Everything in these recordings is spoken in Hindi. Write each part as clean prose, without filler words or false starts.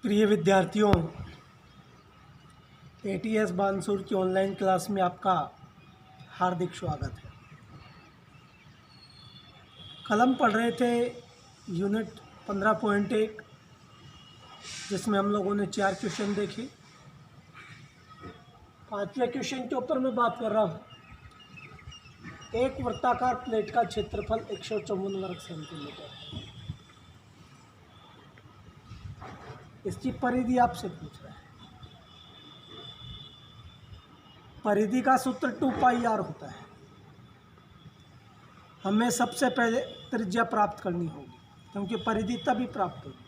प्रिय विद्यार्थियों, एटीएस बानसूर की ऑनलाइन क्लास में आपका हार्दिक स्वागत है। कल हम पढ़ रहे थे यूनिट 15.1, जिसमें हम लोगों ने 4 क्वेश्चन देखे। 5वें क्वेश्चन के ऊपर मैं बात कर रहा हूँ। एक वृत्ताकार प्लेट का क्षेत्रफल 154 वर्ग सेंटीमीटर है। इसकी परिधि आपसे पूछ रहा है। परिधि का सूत्र 2πr होता है। हमें सबसे पहले त्रिज्या प्राप्त करनी होगी, क्योंकि परिधि तभी प्राप्त होगी।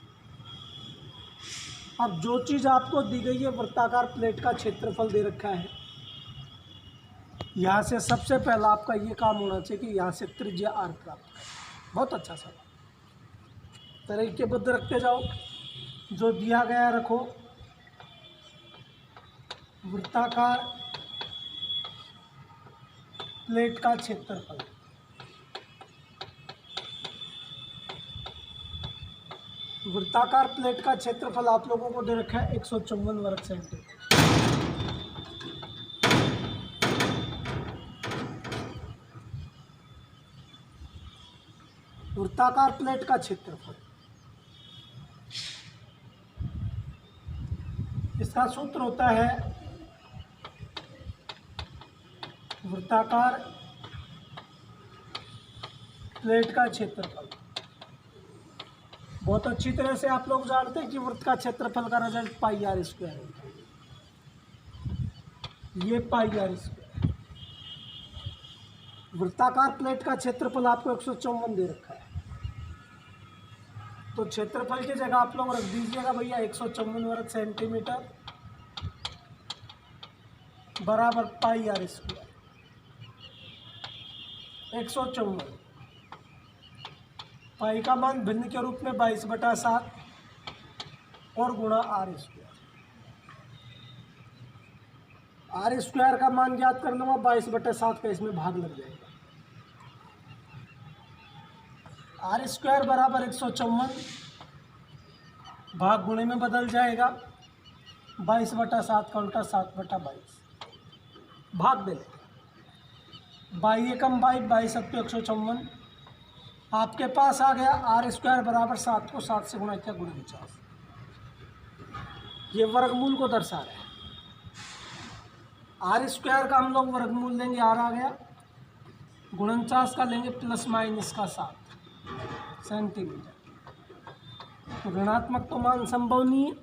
अब जो चीज़ आपको दी गई है, वृत्ताकार प्लेट का क्षेत्रफल दे रखा है, यहाँ से सबसे पहला आपका ये काम होना चाहिए कि यहाँ से त्रिज्या r प्राप्त करें। बहुत अच्छा सवाल, तरीकेबद्ध रखते जाओ। जो दिया गया रखो। वृत्ताकार प्लेट का क्षेत्रफल, वृत्ताकार प्लेट का क्षेत्रफल आप लोगों को दे रखा है 154 वर्ग सेंटीमीटर। वृत्ताकार प्लेट का क्षेत्रफल, इसका सूत्र होता है वृत्ताकार प्लेट का क्षेत्रफल। बहुत अच्छी तरह से आप लोग जानते हैं कि वृत्त का क्षेत्रफल का रिजल्ट πr² होता है। ये πr²। वृत्ताकार प्लेट का क्षेत्रफल आपको 154 दे रखा है, तो क्षेत्रफल की जगह आप लोग रख दीजिएगा भैया 154 वर्ग सेंटीमीटर बराबर πr²। 154 पाई का मान भिन्न के रूप में 22/7 और गुणा r²। r² का मान ज्ञात कर लूँगा, 22/7 का इसमें भाग लग जाएगा। r² बराबर 154 भाग गुणे में बदल जाएगा। 22/7 का उल्टा 7/22 भाग दे लेंगे। 22 एकम 22, 22 सत्ते 154 आपके पास आ गया। r² बराबर 7 को 7 से गुणा किया, 49। ये वर्गमूल को दर्शा रहा है। r² का हम लोग वर्गमूल लेंगे, r आ गया। 49 का लेंगे प्लस माइनस का 7 सेंटीमीटर। ऋणात्मक तो मान संभव नहीं है।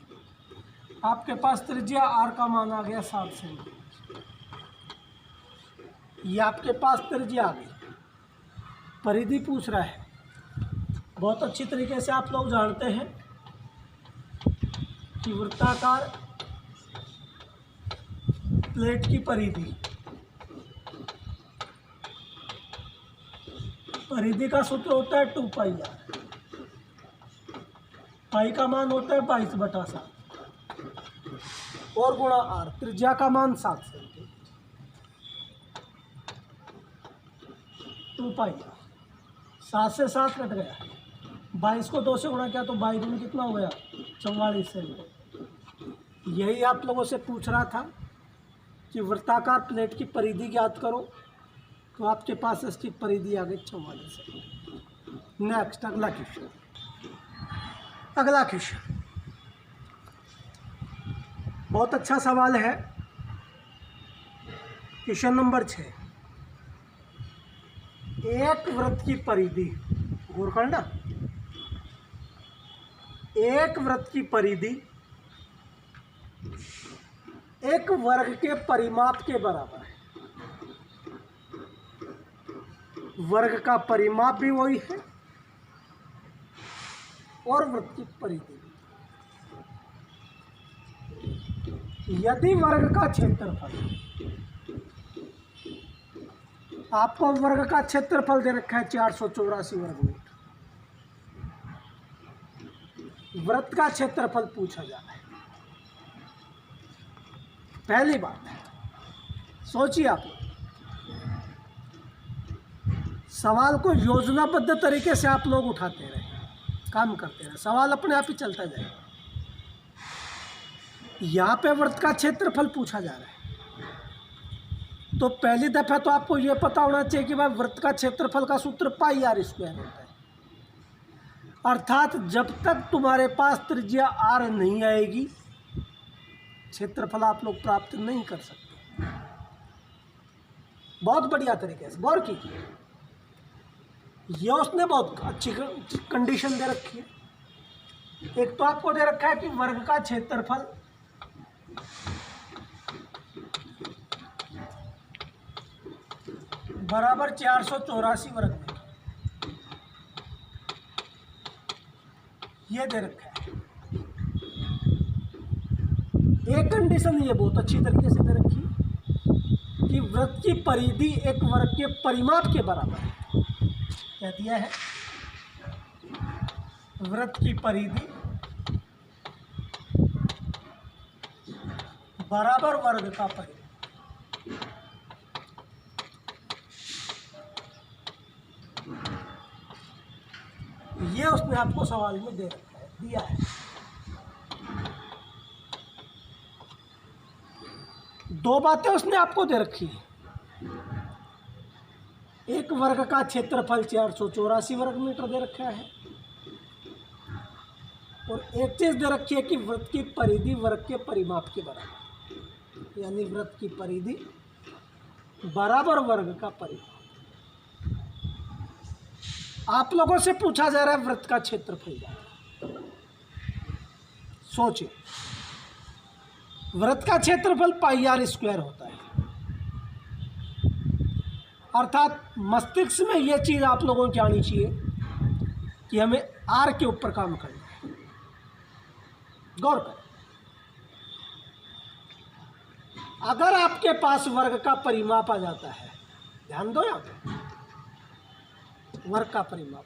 आपके पास त्रिज्या r का मान आ गया 7 सेंटीमीटर। ये आपके पास त्रिज्या आ गई। परिधि पूछ रहा है। बहुत अच्छी तरीके से आप लोग जानते हैं कि वृत्ताकार प्लेट की परिधि, परिधि का सूत्र होता है 2πr। पाई का मान होता है 22/7 और गुणा r। त्रिज्या का मान 7 सेंटीमीटर। 2πr 7 से 7 कट गया। 22 को 2 से गुणा किया तो 22 में कितना हो गया, 44 सेंटीमीटर। यही आप लोगों से पूछ रहा था कि वृत्ताकार प्लेट की परिधि ज्ञात करो, तो आपके पास इसकी परिधि आ गई 44 सेंटीमीटर। नेक्स्ट अगला क्वेश्चन। अगला क्वेश्चन बहुत अच्छा सवाल है। Question number 6। एक वृत्त की परिधि, गौर करना, एक वृत्त की परिधि एक वर्ग के परिमाप के बराबर है। वर्ग का परिमाप भी वही है और वृत्त की परिधि भी। यदि वर्ग का क्षेत्रफल, आपको वर्ग का क्षेत्रफल दे रखा है 484 वर्ग मीटर। वृत्त का क्षेत्रफल पूछा जा रहा है। पहली बात है, सोचिए आप सवाल को योजनाबद्ध तरीके से आप लोग उठाते रहे, काम करते रहे, सवाल अपने आप ही चलता जाएगा। यहाँ पे वृत्त का क्षेत्रफल पूछा जा रहा है, तो पहली दफ़ा तो आपको ये पता होना चाहिए कि भाई वृत्त का क्षेत्रफल का सूत्र पाई आर स्क्वायर होता है। अर्थात जब तक तुम्हारे पास त्रिज्या आर नहीं आएगी, क्षेत्रफल आप लोग प्राप्त नहीं कर सकते। बहुत बढ़िया तरीके से गौर कीजिए, ये उसने बहुत अच्छी कंडीशन दे रखी है। एक तो आपको दे रखा है कि वर्ग का क्षेत्रफल बराबर 484 वर्ग मीटर, ये दे रखा है। एक कंडीशन ये बहुत अच्छी तरीके से दे रखी है कि वृत्त की परिधि एक वर्ग के परिमाप के बराबर है। क्या दिया है? वृत्त की परिधि बराबर वर्ग का परिमाप। ये उसने आपको सवाल में दे रखा है, दिया है। दो बातें उसने आपको दे रखी है, एक वर्ग का क्षेत्रफल 484 वर्ग मीटर दे रखा है, और एक चीज दे रखी है कि वृत्त की परिधि वर्ग के परिमाप के बराबर, यानी वृत्त की परिधि बराबर वर्ग का परिमाप। आप लोगों से पूछा जा रहा है वृत्त का क्षेत्रफल। सोचिए, वृत्त का क्षेत्रफल पाई आर स्क्वायर होता है। अर्थात मस्तिष्क में यह चीज आप लोगों की आनी चाहिए कि हमें आर के ऊपर काम करना है। गौर करें, अगर आपके पास वर्ग का परिमाप आ जाता है, ध्यान दो, यहां पे वर्ग का परिमाप,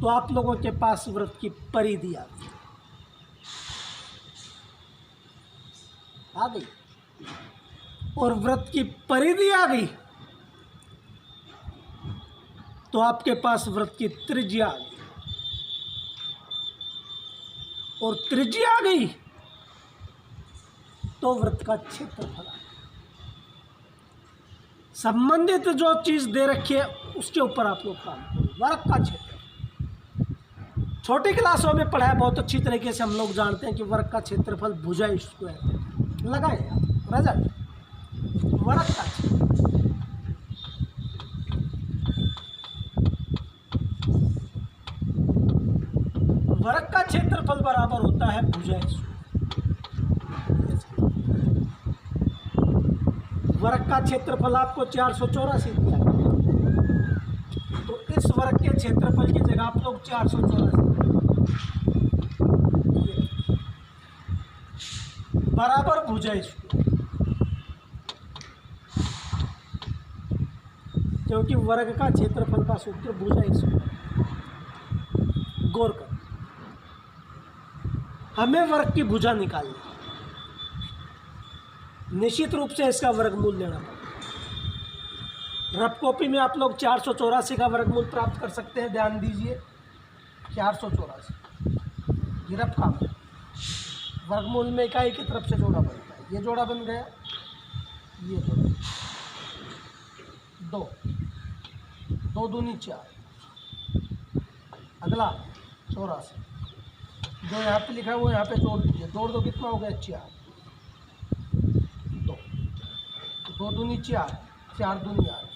तो आप लोगों के पास वृत्त की परिधि आ गई, और वृत्त की परिधि आ गई तो आपके पास वृत्त की त्रिज्या आ गई, और त्रिज्या आ गई तो वृत्त का क्षेत्रफल आ गया। संबंधित जो चीज दे रखी है उसके ऊपर आप लोग काम करें। वर्ग का क्षेत्र छोटी क्लासों में पढ़ाया बहुत अच्छी तरीके से, हम लोग जानते हैं कि वर्ग का क्षेत्रफल भुजा स्क्वायर। लगाए रिजल्ट, वर्ग का वर्ग का क्षेत्रफल बराबर होता है भुजा स्क्वायर। वर्ग का क्षेत्रफल आपको 484 दिया है, तो इस वर्ग के क्षेत्रफल की जगह आप लोग 484 बराबर भुजा स्क्वायर, क्योंकि वर्ग का क्षेत्रफल का सूत्र भुजा स्क्वायर। गौर कर, हमें वर्ग की भुजा निकालनी, निश्चित रूप से इसका वर्गमूल लेना पड़ेगा। रफ कॉपी में आप लोग 484 का वर्गमूल प्राप्त कर सकते हैं। ध्यान दीजिए, 484 ये रफ काम है। वर्गमूल में इकाई की तरफ से जोड़ा बनता है। ये जोड़ा बन गया, ये जोड़ा, 2 2 दूनी 4, अगला 84, जो यहाँ पे लिखा है वो यहाँ पे जोड़ दीजिए। जोड़ दो, कितना हो गया? 4, 2 दूनी 4, 4 दूनी 8,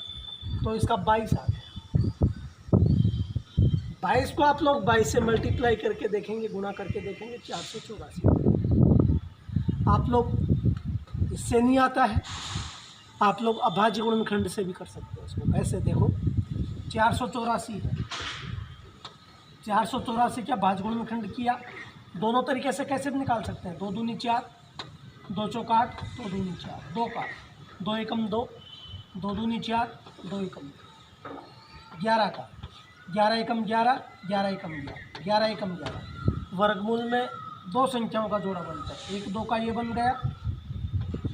तो इसका 22 आ गया। 22 को आप लोग 22 से मल्टीप्लाई करके देखेंगे, गुणा करके देखेंगे, 484। आप लोग इससे नहीं आता है, आप लोग अभाज्य गुणनखंड से भी कर सकते हैं इसको। कैसे? देखो, 484 है, 484 क्या भाज्य गुणनखंड किया, दोनों तरीके से कैसे भी निकाल सकते हैं। 2 दूनी 4, 2 चौका 8, 2 दूनी 4, 2 का 2 एकम 2, 2 दूनी 4, 2 एकम 11 का 11 एकम 11, 11 एकम 11, 11 एकम 11। वर्गमूल में 2 संख्याओं का जोड़ा बनता है, 1 2 का ये बन गया,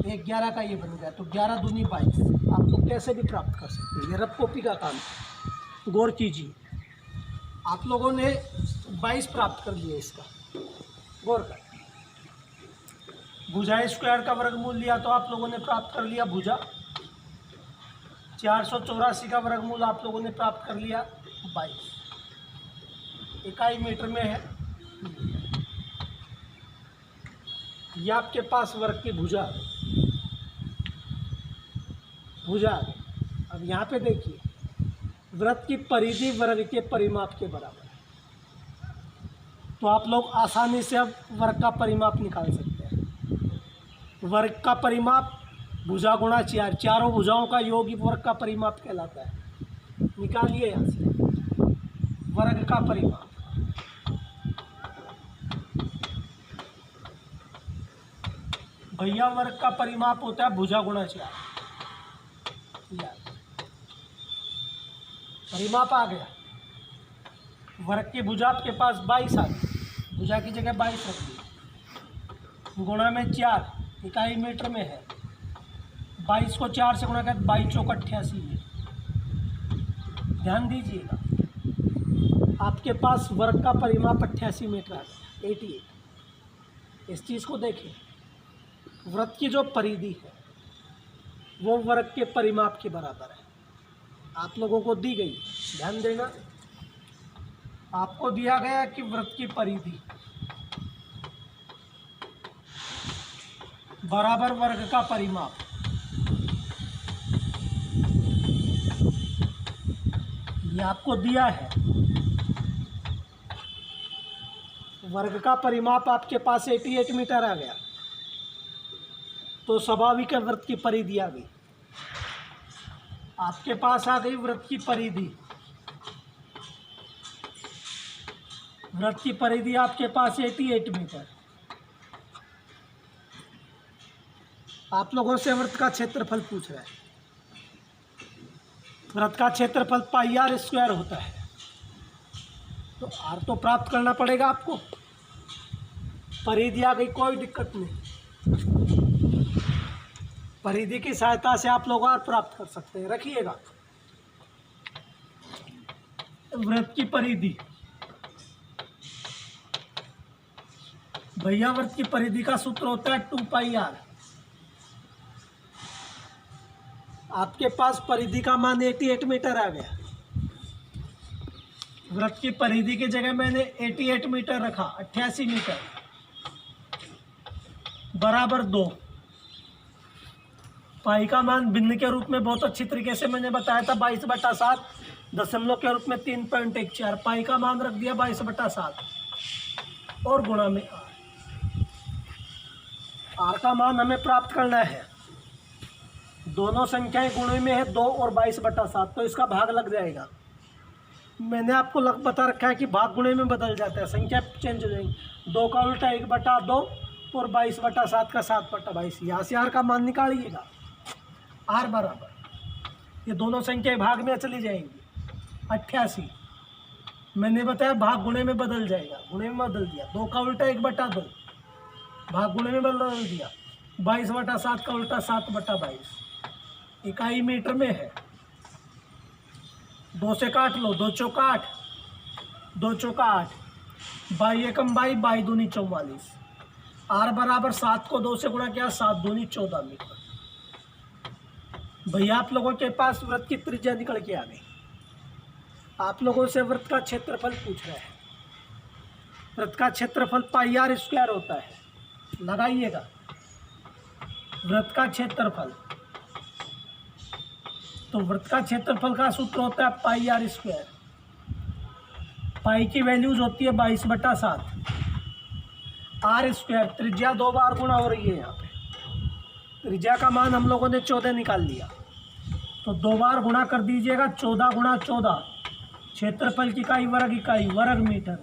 1 11 का ये बन गया, तो 11 दूनी 22। आप लोग कैसे भी प्राप्त कर सकते हैं, ये रफ कॉपी का काम है। गौर कीजिए, आप लोगों ने 22 प्राप्त कर लिया इसका, गौर कर। भुजा स्क्वायर का वर्गमूल लिया तो आप लोगों ने प्राप्त कर लिया भुजा। 484 का वर्गमूल आप लोगों ने प्राप्त कर लिया 22। इकाई मीटर में है। यह आपके पास वर्ग की भुजा। अब यहाँ पे देखिए, वृत्त की परिधि वर्ग के परिमाप के बराबर है। तो आप लोग आसानी से अब वर्ग का परिमाप निकाल सकते हैं। वर्ग का परिमाप भुजा गुणा 4, चारों भुजाओं का योग ही वर्ग का परिमाप कहलाता है। निकालिए यहाँ से वर्ग का परिमाप। भैया वर्ग का परिमाप होता है भुजा गुणा 4। परिमाप आ गया। वर्ग की भुजा आपके पास 22 आ गई। भुजा की जगह 22 रख दी, गुणा में 4, इकाई मीटर में है। 22 को 4 से गुणा कर 22 चौक 88 मीटर। ध्यान दीजिएगा, आपके पास वर्ग का परिमाप 88 मीटर आ गया, 88। इस चीज़ को देखिए, वृत्त की जो परिधि है वो वर्ग के परिमाप के बराबर है। आप लोगों को दी गई, ध्यान देना, आपको दिया गया कि वृत्त की परिधि बराबर वर्ग का परिमाप। ये आपको दिया है। वर्ग का परिमाप आपके पास 88 मीटर आ गया, तो स्वाभाविक है वृत्त की परिधि आ गई। आपके पास आ गई वृत्त की परिधि। वृत्त की परिधि आपके पास 88 मीटर। आप लोगों से वृत्त का क्षेत्रफल पूछ रहा है। वृत्त का क्षेत्रफल पाई आर स्क्वायर होता है, तो आर तो प्राप्त करना पड़ेगा आपको। परिधि आ गई, कोई दिक्कत नहीं। परिधि की सहायता से आप लोग आर प्राप्त कर सकते हैं। रखिएगा, वृत्त की परिधि, भैया वृत्त की परिधि का सूत्र होता है 2 पाई आर। आपके पास परिधि का मान 88 मीटर आ गया। वृत्त की परिधि की जगह मैंने 88 मीटर रखा, 88 मीटर बराबर 2। पाई का मान भिन्न के रूप में बहुत अच्छी तरीके से मैंने बताया था, 22/7, दशमलव के रूप में 3.14। पाई का मान रख दिया 22/7 और गुणा में आर। आर का मान हमें प्राप्त करना है। दोनों संख्याएं गुणे में है 2 और 22/7, तो इसका भाग लग जाएगा। मैंने आपको बता रखा है कि भाग गुणे में बदल जाता है, संख्या चेंज हो जाएगी। 2 का उल्टा 1/2 और 22/7 का 7/22। यहाँ से आर का मान निकालिएगा। आर बराबर, ये दोनों संख्याएं भाग में चली जाएंगी, 88। मैंने बताया भाग गुणे में बदल जाएगा, गुणे में बदल दिया। 2 का उल्टा 1/2, भाग गुणे में बदल दिया। 22/7 का उल्टा 7/22, इकाई मीटर में है। 2 से काट लो, 2 चौका 8, 2 चौका 8, 22 एकम 22, 22 दूनी 44। आर बराबर 7 को 2 से गुणा किया, 7 दूनी 14 मीटर। भैया आप लोगों के पास वृत्त की त्रिज्या निकल के आ गई। आप लोगों से वृत्त का क्षेत्रफल पूछ रहे हैं। वृत्त का क्षेत्रफल पाई आर स्क्वायर होता है। लगाइएगा, वृत्त का क्षेत्रफल, तो वृत्त का क्षेत्रफल का सूत्र होता है पाई आर स्क्वायर। पाई की वैल्यूज होती है 22/7। आर स्क्वायर, त्रिज्या 2 बार गुणा हो रही है। यहाँ पे त्रिज्या का मान हम लोगों ने 14 निकाल लिया, तो 2 बार गुणा कर दीजिएगा। 14 गुणा 14, क्षेत्रफल की इकाई वर्ग मीटर।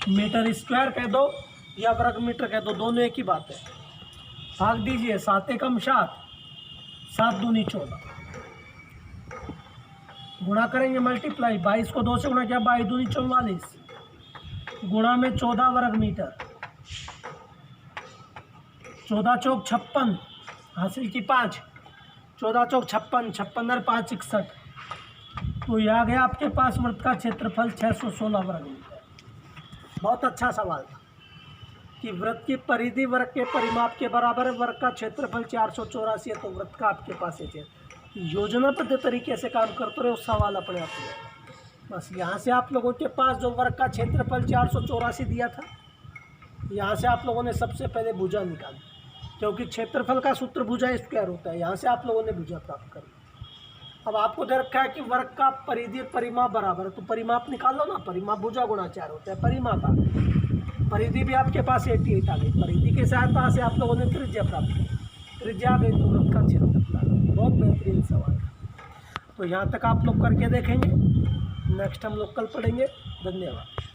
मीटर स्क्वायर कह दो या वर्ग मीटर कह दो, दोनों एक ही बात है। भाग दीजिए, 7 एकम 7, 7 दूनी 14। गुणा करेंगे मल्टीप्लाई, 22 को 2 से गुणा किया, 22 दूनी 44, गुणा में 14 वर्ग मीटर। 14 चौक 56, हासिल की 5, 14 चौक 56, 56 और 5 61। तो यह आ गया आपके पास वृत्त का क्षेत्रफल 616 वर्ग मीटर। बहुत अच्छा सवाल था। कि वृत्त की परिधि वर्ग के परिमाप के बराबर है, वर्ग का क्षेत्रफल 484 है, तो वृत्त का आपके पास एक योजनाबद्ध तरीके से काम करते रहे, उस सवाल अपने आप में। बस यहाँ से आप लोगों के पास जो वर्ग का क्षेत्रफल 484 दिया था, यहाँ से आप लोगों ने सबसे पहले भुजा निकाली, क्योंकि क्षेत्रफल का सूत्र भुजा स्क्वायर होता है। यहाँ से आप लोगों ने भुजा प्राप्त करी। अब आपको दे रखा है कि वर्ग का परिधि परिमाप बराबर है, तो परिमाप निकाल लो ना। परिमाप भुजा गुणा 4 होता है, परिमाप आ गई। परिधि भी आपके पास 88 आ गई। परिधि की सहायता से आप लोगों ने त्रिज्या प्राप्त की। त्रिज्या आ गई तो वृत्त का क्षेत्रफल आ गया। बहुत बेहतरीन सवाल। तो यहाँ तक आप लोग करके देखेंगे। नेक्स्ट हम लोग कल पढ़ेंगे। धन्यवाद।